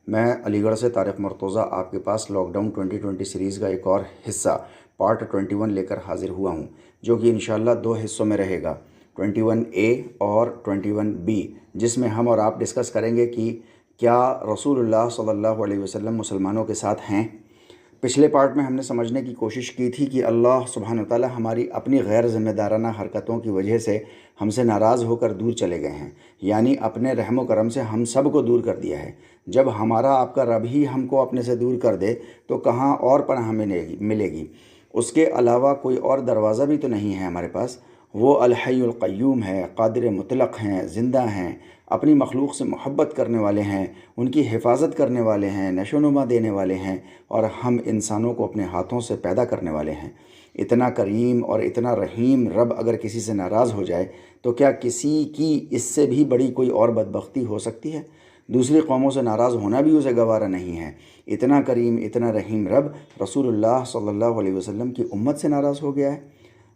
میں علی گڑھ سے طارق مرتضیٰ آپ کے پاس لاک ڈاؤن 2020 سیریز کا ایک اور حصہ پارٹ 21 لے کر حاضر ہوا ہوں، جو کہ انشاءاللہ 2 حصوں میں رہے گا، 21A اور 21B، جس میں ہم اور آپ ڈسکس کریں گے کہ کیا رسول اللہ صلی اللہ علیہ وسلم مسلمانوں کے ساتھ ہیں۔ پچھلے پارٹ میں ہم نے سمجھنے کی کوشش کی تھی کہ اللہ سبحانہ وتعالی ہماری اپنی غیر ذمہ دارانہ حرکتوں کی وجہ سے ہم سے ناراض ہو کر دور چلے گئے ہیں، یعنی اپنے رحم و کرم سے ہم سب کو دور کر دیا ہے۔ جب ہمارا آپ کا رب ہی ہم کو اپنے سے دور کر دے تو کہاں اور پناہ ملے گی؟ اس کے علاوہ کوئی اور دروازہ بھی تو نہیں ہے ہمارے پاس۔ وہ الحی القیوم ہے، قادر مطلق ہیں، زندہ ہیں، اپنی مخلوق سے محبت کرنے والے ہیں، ان کی حفاظت کرنے والے ہیں، نشو و نما دینے والے ہیں، اور ہم انسانوں کو اپنے ہاتھوں سے پیدا کرنے والے ہیں۔ اتنا کریم اور اتنا رحیم رب اگر کسی سے ناراض ہو جائے تو کیا کسی کی اس سے بھی بڑی کوئی اور بدبختی ہو سکتی ہے؟ دوسری قوموں سے ناراض ہونا بھی اسے گوارا نہیں ہے۔ اتنا کریم اتنا رحیم رب رسول اللہ صلی اللہ علیہ وسلم کی امت سے ناراض ہو گیا ہے۔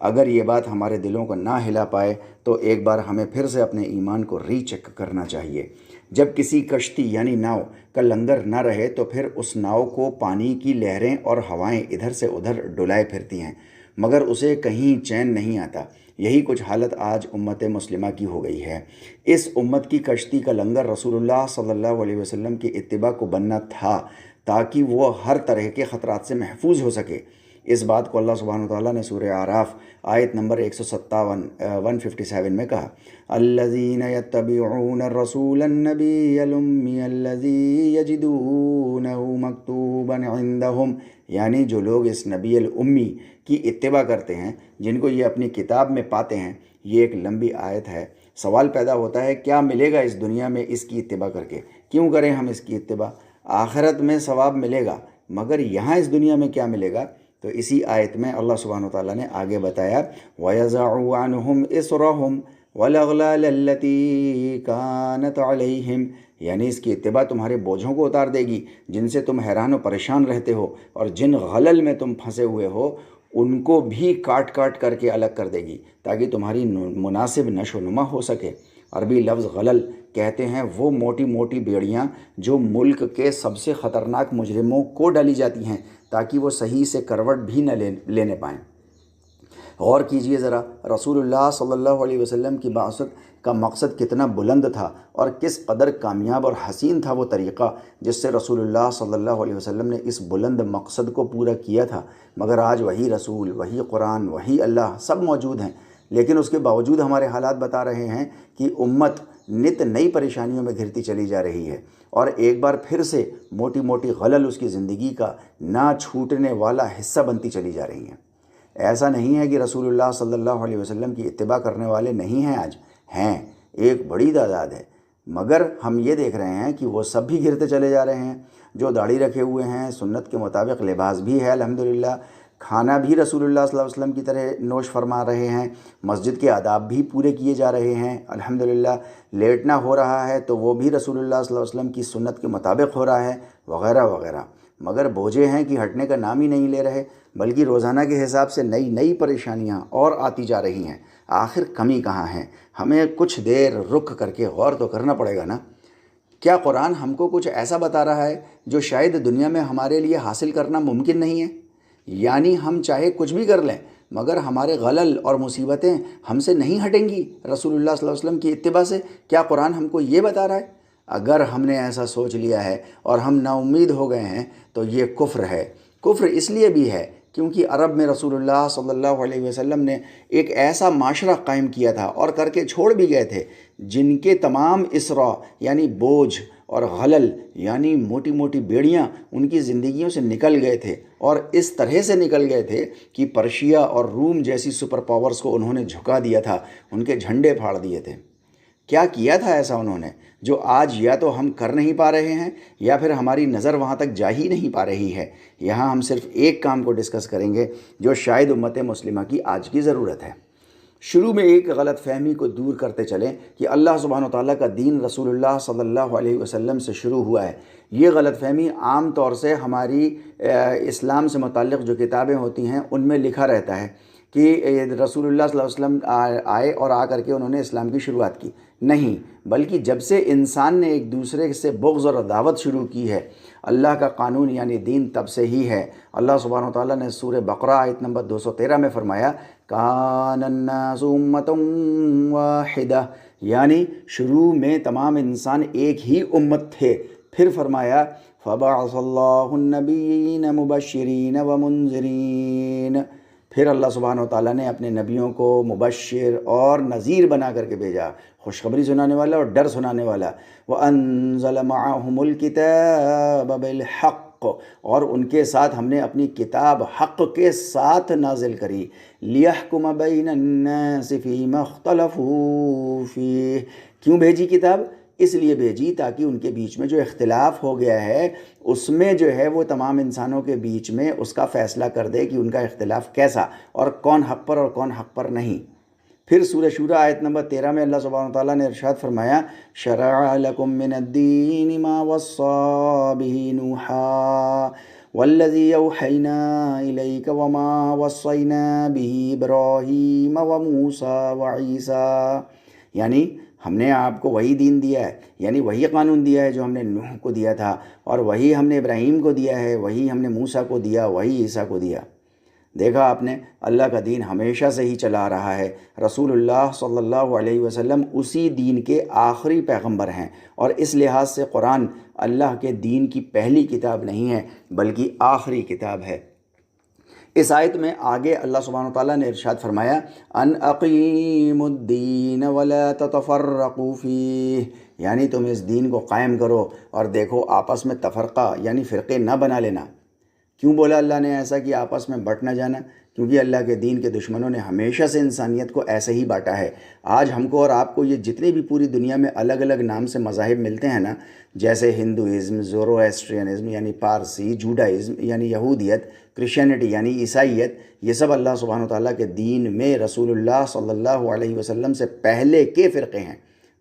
اگر یہ بات ہمارے دلوں کو نہ ہلا پائے تو ایک بار ہمیں پھر سے اپنے ایمان کو ری چیک کرنا چاہیے۔ جب کسی کشتی یعنی ناؤ کا لنگر نہ رہے تو پھر اس ناؤ کو پانی کی لہریں اور ہوائیں ادھر سے ادھر ڈولائے پھرتی ہیں، مگر اسے کہیں چین نہیں آتا۔ یہی کچھ حالت آج امت مسلمہ کی ہو گئی ہے۔ اس امت کی کشتی کا لنگر رسول اللہ صلی اللہ علیہ وسلم کی اتباع کو بننا تھا، تاکہ وہ ہر طرح کے خطرات سے محفوظ ہو سکے۔ اس بات کو اللہ سبحانہ وتعالیٰ نے سورہ اعراف آیت نمبر 157 میں کہا، الذین یتبعون الرسول النبی الامی الذی یجدونہ مکتوبا عندہم، یعنی جو لوگ اس نبی الامی کی اتباع کرتے ہیں جن کو یہ اپنی کتاب میں پاتے ہیں۔ یہ ایک لمبی آیت ہے۔ سوال پیدا ہوتا ہے کیا ملے گا اس دنیا میں اس کی اتباع کر کے؟ کیوں کریں ہم اس کی اتباع؟ آخرت میں ثواب ملے گا، مگر یہاں اس دنیا میں کیا ملے گا؟ تو اسی آیت میں اللہ سبحانہ وتعالیٰ نے آگے بتایا، وَيَضَعُ عَنْهُمْ إِصْرَهُمْ وَالْأَغْلَالَ الَّتِي كَانَتْ عَلَيْهِمْ، یعنی اس کی اتباع تمہارے بوجھوں کو اتار دے گی جن سے تم حیران و پریشان رہتے ہو، اور جن غلل میں تم پھنسے ہوئے ہو ان کو بھی کاٹ کاٹ کر کے الگ کر دے گی، تاکہ تمہاری مناسب نشو و نما ہو سکے۔ عربی لفظ غلل کہتے ہیں وہ موٹی موٹی بیڑیاں جو ملک کے سب سے خطرناک مجرموں کو ڈالی جاتی ہیں، تاکہ وہ صحیح سے کروٹ بھی نہ لینے پائیں۔ غور کیجئے ذرا، رسول اللہ صلی اللہ علیہ وسلم کی بعثت کا مقصد کتنا بلند تھا، اور کس قدر کامیاب اور حسین تھا وہ طریقہ جس سے رسول اللہ صلی اللہ علیہ وسلم نے اس بلند مقصد کو پورا کیا تھا۔ مگر آج وہی رسول، وہی قرآن، وہی اللہ سب موجود ہیں، لیکن اس کے باوجود ہمارے حالات بتا رہے ہیں کہ امت نت نئی پریشانیوں میں گھرتی چلی جا رہی ہے، اور ایک بار پھر سے موٹی موٹی غلل اس کی زندگی کا نہ چھوٹنے والا حصہ بنتی چلی جا رہی ہیں۔ ایسا نہیں ہے کہ رسول اللہ صلی اللہ علیہ وسلم کی اتباع کرنے والے نہیں ہیں، آج ہیں، ایک بڑی تعداد ہے، مگر ہم یہ دیکھ رہے ہیں کہ وہ سب بھی گرتے چلے جا رہے ہیں۔ جو داڑھی رکھے ہوئے ہیں، سنت کے مطابق لباس بھی ہے الحمدللہ، کھانا بھی رسول اللہ صلی اللہ علیہ وسلم کی طرح نوش فرما رہے ہیں، مسجد کے آداب بھی پورے کیے جا رہے ہیں الحمدللہ، لیٹنا ہو رہا ہے تو وہ بھی رسول اللہ صلی اللہ علیہ وسلم کی سنت کے مطابق ہو رہا ہے، وغیرہ وغیرہ، مگر بوجھے ہیں کہ ہٹنے کا نام ہی نہیں لے رہے، بلکہ روزانہ کے حساب سے نئی نئی پریشانیاں اور آتی جا رہی ہیں۔ آخر کمی کہاں ہے؟ ہمیں کچھ دیر رک کر کے غور تو کرنا پڑے گا نا۔ کیا قرآن ہم کو کچھ ایسا بتا رہا ہے جو شاید دنیا میں ہمارے لیے حاصل کرنا ممکن نہیں ہے؟ یعنی ہم چاہے کچھ بھی کر لیں مگر ہمارے غلل اور مصیبتیں ہم سے نہیں ہٹیں گی رسول اللہ صلی اللہ علیہ وسلم کی اتباع سے؟ کیا قرآن ہم کو یہ بتا رہا ہے؟ اگر ہم نے ایسا سوچ لیا ہے اور ہم نا امید ہو گئے ہیں تو یہ کفر ہے۔ کفر اس لیے بھی ہے کیونکہ عرب میں رسول اللہ صلی اللہ علیہ وسلم نے ایک ایسا معاشرہ قائم کیا تھا اور کر کے چھوڑ بھی گئے تھے جن کے تمام اسرا یعنی بوجھ اور غلل یعنی موٹی موٹی بیڑیاں ان کی زندگیوں سے نکل گئے تھے، اور اس طرح سے نکل گئے تھے کہ پرشیا اور روم جیسی سپر پاورز کو انہوں نے جھکا دیا تھا، ان کے جھنڈے پھاڑ دیے تھے۔ کیا کیا تھا ایسا انہوں نے جو آج یا تو ہم کر نہیں پا رہے ہیں یا پھر ہماری نظر وہاں تک جا ہی نہیں پا رہی ہے؟ یہاں ہم صرف ایک کام کو ڈسکس کریں گے جو شاید امت مسلمہ کی آج کی ضرورت ہے۔ شروع میں ایک غلط فہمی کو دور کرتے چلیں کہ اللہ سبحانہ وتعالیٰ کا دین رسول اللہ صلی اللہ علیہ وسلم سے شروع ہوا ہے۔ یہ غلط فہمی عام طور سے ہماری اسلام سے متعلق جو کتابیں ہوتی ہیں ان میں لکھا رہتا ہے کہ رسول اللہ صلی اللہ علیہ وسلم آئے اور آ کر کے انہوں نے اسلام کی شروعات کی، نہیں، بلکہ جب سے انسان نے ایک دوسرے سے بغض اور عداوت شروع کی ہے، اللہ کا قانون یعنی دین تب سے ہی ہے۔ اللہ سبحانہ و تعالیٰ نے سورہ بقرہ آیت نمبر 213 میں فرمایا کان الناس امۃ واحدہ، یعنی شروع میں تمام انسان ایک ہی امت تھے۔ پھر فرمایا فبعث اللہ النبیین مبشرین ومنذرین، پھر اللہ سبحانہ و تعالیٰ نے اپنے نبیوں کو مبشر اور نذیر بنا کر کے بھیجا، خوشخبری سنانے والا اور ڈر سنانے والا۔ وَأَنزَلَ مَعَهُمُ الْكِتَابَ بِالْحَقِّ، اور ان کے ساتھ ہم نے اپنی کتاب حق کے ساتھ نازل کری، لِيَحْكُمَ بَيْنَ النَّاسِ فِي مَا اخْتَلَفُوا فِيهِ، کیوں بھیجی کتاب؟ اس لیے بھیجی تاکہ ان کے بیچ میں جو اختلاف ہو گیا ہے اس میں جو ہے وہ تمام انسانوں کے بیچ میں اس کا فیصلہ کر دے کہ ان کا اختلاف کیسا اور کون حق پر اور کون حق پر نہیں۔ پھر سورہ شورى آیت نمبر 13 میں اللہ سبحانہ وتعالیٰ نے ارشاد فرمایا شرع لکم من الدین ما وصى به نوحا والذی اوحینا الیک وما وصینا به ابراہیم وموسیٰ وعیسیٰ، یعنی ہم نے آپ کو وہی دین دیا ہے، یعنی وہی قانون دیا ہے جو ہم نے نوح کو دیا تھا، اور وہی ہم نے ابراہیم کو دیا ہے، وہی ہم نے موسیٰ کو دیا، وہی عیسیٰ کو دیا۔ دیکھا آپ نے، اللہ کا دین ہمیشہ سے ہی چلا رہا ہے۔ رسول اللہ صلی اللہ علیہ وسلم اسی دین کے آخری پیغمبر ہیں، اور اس لحاظ سے قرآن اللہ کے دین کی پہلی کتاب نہیں ہے بلکہ آخری کتاب ہے۔ اس آیت میں آگے اللہ سبحانہ وتعالیٰ نے ارشاد فرمایا ان اقیموا الدین ولا تتفرقوا فیہ، یعنی تم اس دین کو قائم کرو اور دیکھو آپس میں تفرقہ یعنی فرقے نہ بنا لینا۔ کیوں بولا اللہ نے ایسا کہ آپس میں بٹ نہ جانا؟ کیونکہ اللہ کے دین کے دشمنوں نے ہمیشہ سے انسانیت کو ایسے ہی بانٹا ہے۔ آج ہم کو اور آپ کو یہ جتنے بھی پوری دنیا میں الگ الگ نام سے مذاہب ملتے ہیں نا، جیسے ہندوازم، زورواسٹرینزم یعنی پارسی، جوڈائزم یعنی یہودیت، کرسچینٹی یعنی عیسائیت، یہ سب اللہ سبحانہ وتعالیٰ کے دین میں رسول اللہ صلی اللہ علیہ وسلم سے پہلے کے فرقے ہیں۔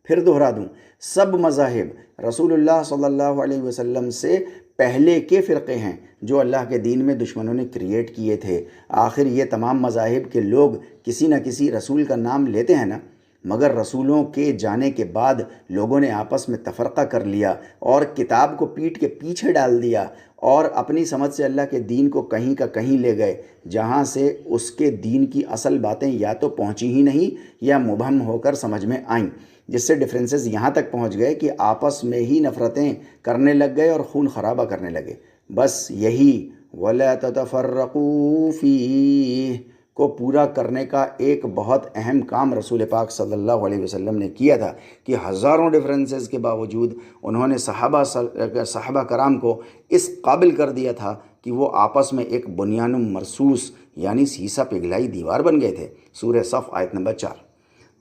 پھر دہرا دوں، سب مذاہب رسول اللہ صلی اللہ علیہ وسلم سے پہلے کے فرقے ہیں جو اللہ کے دین میں دشمنوں نے کریٹ کیے تھے۔ آخر یہ تمام مذاہب کے لوگ کسی نہ کسی رسول کا نام لیتے ہیں نا، مگر رسولوں کے جانے کے بعد لوگوں نے آپس میں تفرقہ کر لیا اور کتاب کو پیٹھ کے پیچھے ڈال دیا اور اپنی سمجھ سے اللہ کے دین کو کہیں کا کہیں لے گئے، جہاں سے اس کے دین کی اصل باتیں یا تو پہنچی ہی نہیں یا مبہم ہو کر سمجھ میں آئیں، جس سے ڈفرینسز یہاں تک پہنچ گئے کہ آپس میں ہی نفرتیں کرنے لگ گئے اور خون خرابہ کرنے لگے۔ بس یہی وَلَا تَتَفَرَّقُوا فِيهِ کو پورا کرنے کا ایک بہت اہم کام رسول پاک صلی اللہ علیہ وسلم نے کیا تھا کہ ہزاروں ڈفرینسز کے باوجود انہوں نے صحابہ کرام کو اس قابل کر دیا تھا کہ وہ آپس میں ایک بنیان مرصوص یعنی سیسا پگھلائی دیوار بن گئے تھے۔ سورہ صف آیت نمبر 4۔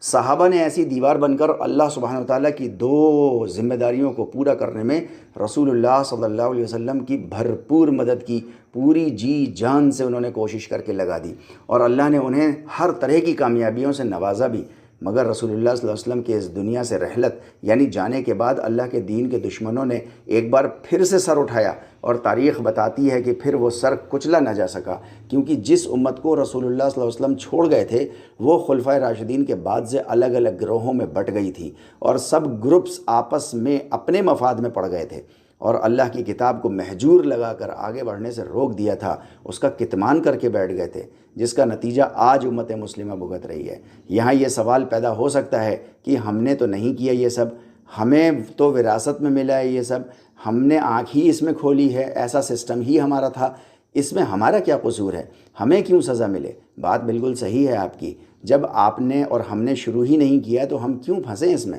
صحابہ نے ایسی دیوار بن کر اللہ سبحانہ وتعالیٰ کی دو ذمہ داریوں کو پورا کرنے میں رسول اللہ صلی اللہ علیہ وسلم کی بھرپور مدد کی، پوری جی جان سے انہوں نے کوشش کر کے لگا دی، اور اللہ نے انہیں ہر طرح کی کامیابیوں سے نوازا بھی۔ مگر رسول اللہ صلی اللہ علیہ وسلم کے اس دنیا سے رحلت یعنی جانے کے بعد اللہ کے دین کے دشمنوں نے ایک بار پھر سے سر اٹھایا، اور تاریخ بتاتی ہے کہ پھر وہ سر کچلا نہ جا سکا، کیونکہ جس امت کو رسول اللہ صلی اللہ علیہ وسلم چھوڑ گئے تھے وہ خلفائے راشدین کے بعد سے الگ الگ گروہوں میں بٹ گئی تھی، اور سب گروپس آپس میں اپنے مفاد میں پڑ گئے تھے، اور اللہ کی کتاب کو مہجور لگا کر آگے بڑھنے سے روک دیا تھا، اس کا کتمان کر کے بیٹھ گئے تھے، جس کا نتیجہ آج امت مسلمہ بھگت رہی ہے۔ یہاں یہ سوال پیدا ہو سکتا ہے کہ ہم نے تو نہیں کیا یہ سب، ہمیں تو وراثت میں ملا ہے یہ سب، ہم نے آنکھ ہی اس میں کھولی ہے، ایسا سسٹم ہی ہمارا تھا، اس میں ہمارا کیا قصور ہے، ہمیں کیوں سزا ملے؟ بات بالکل صحیح ہے آپ کی، جب آپ نے اور ہم نے شروع ہی نہیں کیا تو ہم کیوں پھنسیں اس میں؟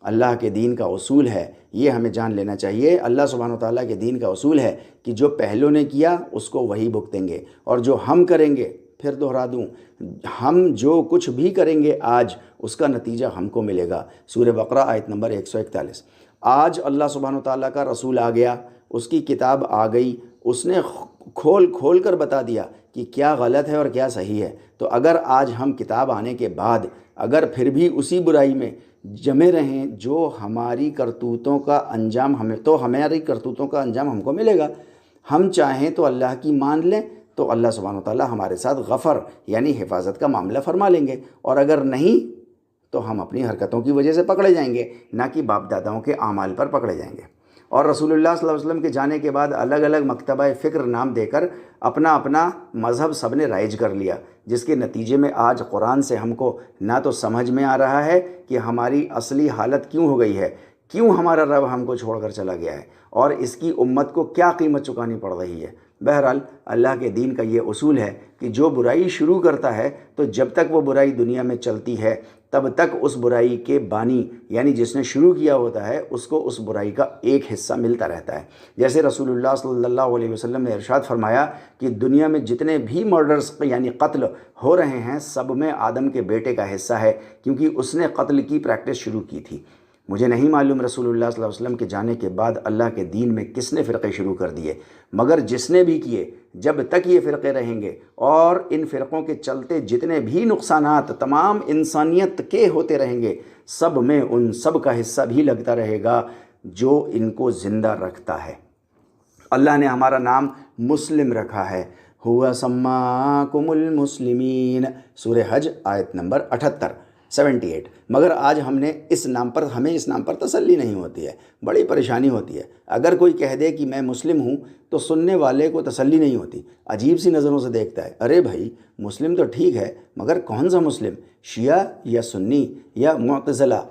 اللہ کے دین کا اصول ہے، یہ ہمیں جان لینا چاہیے۔ اللہ سبحانہ وتعالیٰ کے دین کا اصول ہے کہ جو پہلوں نے کیا اس کو وہی بھگتیں گے، اور جو ہم کریں گے، پھر دہرا دوں، ہم جو کچھ بھی کریں گے آج اس کا نتیجہ ہم کو ملے گا۔ سورہ بقرہ آیت نمبر 141۔ آج اللہ سبحانہ وتعالیٰ کا رسول آ گیا، اس کی کتاب آ گئی، اس نے کھول کر بتا دیا کہ کیا غلط ہے اور کیا صحیح ہے۔ تو اگر آج ہم کتاب آنے کے بعد اگر پھر بھی اسی برائی میں جمے رہیں جو ہماری کرتوتوں کا انجام ہمیں کو ملے گا۔ ہم چاہیں تو اللہ کی مان لیں، تو اللہ سبحانہ و تعالیٰ ہمارے ساتھ غفر یعنی حفاظت کا معاملہ فرما لیں گے، اور اگر نہیں تو ہم اپنی حرکتوں کی وجہ سے پکڑے جائیں گے، نہ کہ باپ داداؤں کے اعمال پر پکڑے جائیں گے۔ اور رسول اللہ صلی اللہ علیہ وسلم کے جانے کے بعد الگ الگ مکتبہ فکر نام دے کر اپنا اپنا مذہب سب نے رائج کر لیا، جس کے نتیجے میں آج قرآن سے ہم کو نہ تو سمجھ میں آ رہا ہے کہ ہماری اصلی حالت کیوں ہو گئی ہے، کیوں ہمارا رب ہم کو چھوڑ کر چلا گیا ہے، اور اس کی امت کو کیا قیمت چکانی پڑ رہی ہے۔ بہرحال اللہ کے دین کا یہ اصول ہے کہ جو برائی شروع کرتا ہے تو جب تک وہ برائی دنیا میں چلتی ہے تب تک اس برائی کے بانی یعنی جس نے شروع کیا ہوتا ہے اس کو اس برائی کا ایک حصہ ملتا رہتا ہے۔ جیسے رسول اللہ صلی اللہ علیہ وسلم نے ارشاد فرمایا کہ دنیا میں جتنے بھی مرڈرز یعنی قتل ہو رہے ہیں سب میں آدم کے بیٹے کا حصہ ہے، کیونکہ اس نے قتل کی پریکٹس شروع کی تھی۔ مجھے نہیں معلوم رسول اللہ صلی اللہ علیہ وسلم کے جانے کے بعد اللہ کے دین میں کس نے فرقے شروع کر دیے، مگر جس نے بھی کیے، جب تک یہ فرقے رہیں گے اور ان فرقوں کے چلتے جتنے بھی نقصانات تمام انسانیت کے ہوتے رہیں گے، سب میں ان سب کا حصہ بھی لگتا رہے گا جو ان کو زندہ رکھتا ہے۔ اللہ نے ہمارا نام مسلم رکھا ہے، ہوا سماکم المسلمین، سورہ حج آیت نمبر 78، مگر آج ہمیں اس نام پر تسلی نہیں ہوتی ہے، بڑی پریشانی ہوتی ہے۔ اگر کوئی کہہ دے کہ میں مسلم ہوں تو سننے والے کو تسلی نہیں ہوتی، عجیب سی نظروں سے دیکھتا ہے، ارے بھائی مسلم تو ٹھیک ہے مگر کون سا مسلم، شیعہ یا سنی یا معتزلہ؟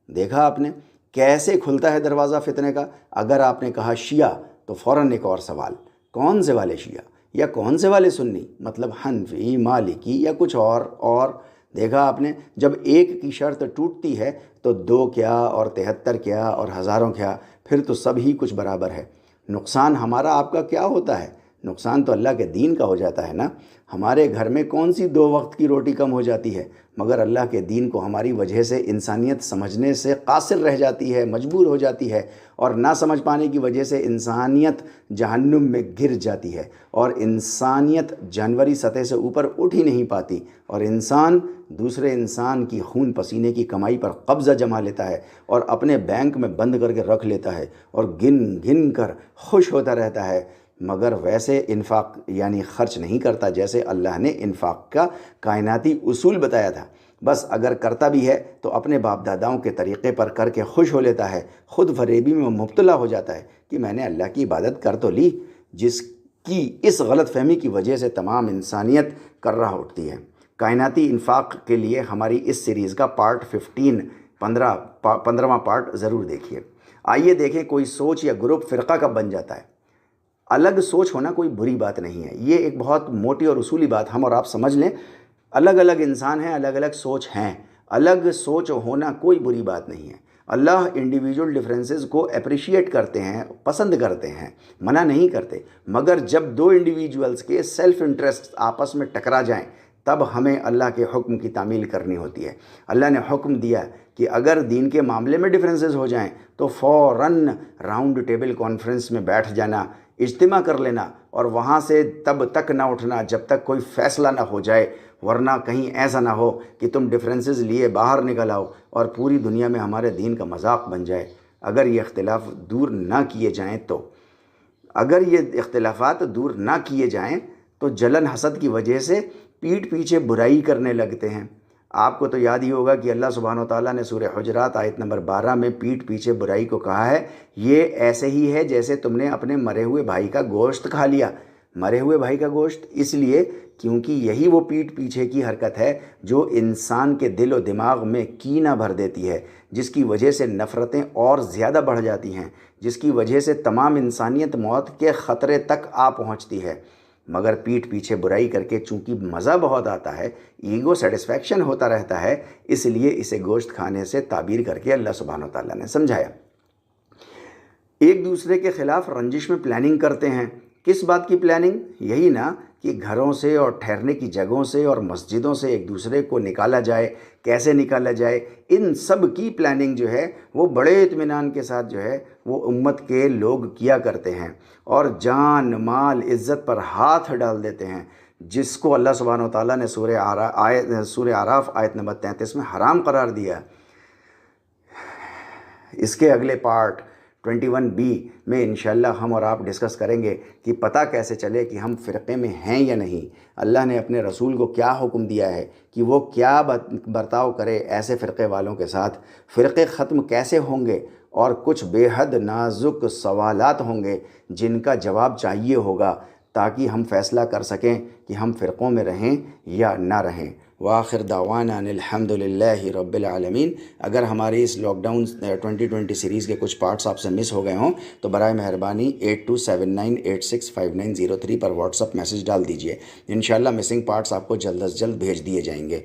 دیکھا آپ نے کیسے کھلتا ہے دروازہ فتنے کا۔ اگر آپ نے کہا شیعہ تو فوراً ایک اور سوال، کون سے والے شیعہ یا کون سے والے سنی، مطلب حنفی، مالکی یا کچھ اور دیکھا آپ نے جب ایک کی شرط ٹوٹتی ہے تو 2 کیا اور 73 کیا اور ہزاروں کیا، پھر تو سب ہی کچھ برابر ہے۔ نقصان ہمارا آپ کا کیا ہوتا ہے؟ نقصان تو اللہ کے دین کا ہو جاتا ہے نا۔ ہمارے گھر میں کون سی 2 وقت کی روٹی کم ہو جاتی ہے، مگر اللہ کے دین کو ہماری وجہ سے انسانیت سمجھنے سے قاصر رہ جاتی ہے، مجبور ہو جاتی ہے، اور نہ سمجھ پانے کی وجہ سے انسانیت جہنم میں گر جاتی ہے، اور انسانیت جانوری سطح سے اوپر اٹھ ہی نہیں پاتی، اور انسان دوسرے انسان کی خون پسینے کی کمائی پر قبضہ جما لیتا ہے اور اپنے بینک میں بند کر کے رکھ لیتا ہے اور گن گن کر خوش ہوتا رہتا ہے، مگر ویسے انفاق یعنی خرچ نہیں کرتا جیسے اللہ نے انفاق کا کائناتی اصول بتایا تھا۔ بس اگر کرتا بھی ہے تو اپنے باپ داداؤں کے طریقے پر کر کے خوش ہو لیتا ہے، خود فریبی میں مبتلا ہو جاتا ہے کہ میں نے اللہ کی عبادت کر تو لی، جس کی اس غلط فہمی کی وجہ سے تمام انسانیت کرہ اٹھتی ہے۔ کائناتی انفاق کے لیے ہماری اس سیریز کا پارٹ 15واں پارٹ ضرور دیکھیے۔ آئیے دیکھیں کوئی سوچ یا گروپ فرقہ کب بن جاتا ہے۔ الگ سوچ ہونا کوئی بری بات نہیں ہے، یہ ایک بہت موٹی اور اصولی بات ہم اور آپ سمجھ لیں۔ الگ الگ انسان ہیں، الگ الگ سوچ ہیں، الگ سوچ ہونا کوئی بری بات نہیں ہے۔ اللہ انڈیویجول ڈفرینسز کو اپریشیٹ کرتے ہیں، پسند کرتے ہیں، منع نہیں کرتے، مگر جب 2 انڈیویجولز کے سیلف انٹرسٹ آپس میں ٹکرا جائیں تب ہمیں اللہ کے حکم کی تعمیل کرنی ہوتی ہے۔ اللہ نے حکم دیا کہ اگر دین کے معاملے میں ڈفرینسز ہو جائیں تو فوراً راؤنڈ ٹیبل کانفرنس میں بیٹھ جانا، اجتماع کر لینا، اور وہاں سے تب تک نہ اٹھنا جب تک کوئی فیصلہ نہ ہو جائے، ورنہ کہیں ایسا نہ ہو کہ تم ڈفرینسز لیے باہر نکل آؤ اور پوری دنیا میں ہمارے دین کا مذاق بن جائے۔ اگر یہ اختلافات دور نہ کیے جائیں تو جلن حسد کی وجہ سے پیٹھ پیچھے برائی کرنے لگتے ہیں۔ آپ کو تو یاد ہی ہوگا کہ اللہ سبحانہ و تعالیٰ نے سورہ حجرات آیت نمبر 12 میں پیٹھ پیچھے برائی کو کہا ہے، یہ ایسے ہی ہے جیسے تم نے اپنے مرے ہوئے بھائی کا گوشت کھا لیا۔ مرے ہوئے بھائی کا گوشت اس لیے کیونکہ یہی وہ پیٹھ پیچھے کی حرکت ہے جو انسان کے دل و دماغ میں کینہ بھر دیتی ہے، جس کی وجہ سے نفرتیں اور زیادہ بڑھ جاتی ہیں، جس کی وجہ سے تمام انسانیت موت کے خطرے تک آ پہنچتی ہے۔ مگر پیٹھ پیچھے برائی کر کے چونکہ مزہ بہت آتا ہے، ایگو سیٹسفیکشن ہوتا رہتا ہے، اس لیے اسے گوشت کھانے سے تعبیر کر کے اللہ سبحانہ و تعالیٰ نے سمجھایا۔ ایک دوسرے کے خلاف رنجش میں پلاننگ کرتے ہیں۔ کس بات کی پلاننگ؟ یہی نا کہ گھروں سے اور ٹھہرنے کی جگہوں سے اور مسجدوں سے ایک دوسرے کو نکالا جائے، کیسے نکالا جائے، ان سب کی پلاننگ جو ہے وہ بڑے اطمینان کے ساتھ جو ہے وہ امت کے لوگ کیا کرتے ہیں، اور جان مال عزت پر ہاتھ ڈال دیتے ہیں، جس کو اللہ سبحانہ و تعالیٰ نے سورہ اعراف آیت نمبر 33 میں حرام قرار دیا۔ اس کے اگلے پارٹ 21B میں انشاءاللہ ہم اور آپ ڈسکس کریں گے کہ پتہ کیسے چلے کہ ہم فرقے میں ہیں یا نہیں، اللہ نے اپنے رسول کو کیا حکم دیا ہے کہ وہ کیا برتاؤ کرے ایسے فرقے والوں کے ساتھ، فرقے ختم کیسے ہوں گے، اور کچھ بے حد نازک سوالات ہوں گے جن کا جواب چاہیے ہوگا تاکہ ہم فیصلہ کر سکیں کہ ہم فرقوں میں رہیں یا نہ رہیں۔ وآخر دعوانا ان الحمدللہ رب العالمین۔ اگر ہماری اس لاک ڈاؤن 2020 سیریز کے کچھ پارٹس آپ سے مس ہو گئے ہوں تو برائے مہربانی 8279865903 پر واٹس اپ میسج ڈال دیجئے، انشاءاللہ مسنگ پارٹس آپ کو جلد از جلد بھیج دیے جائیں گے۔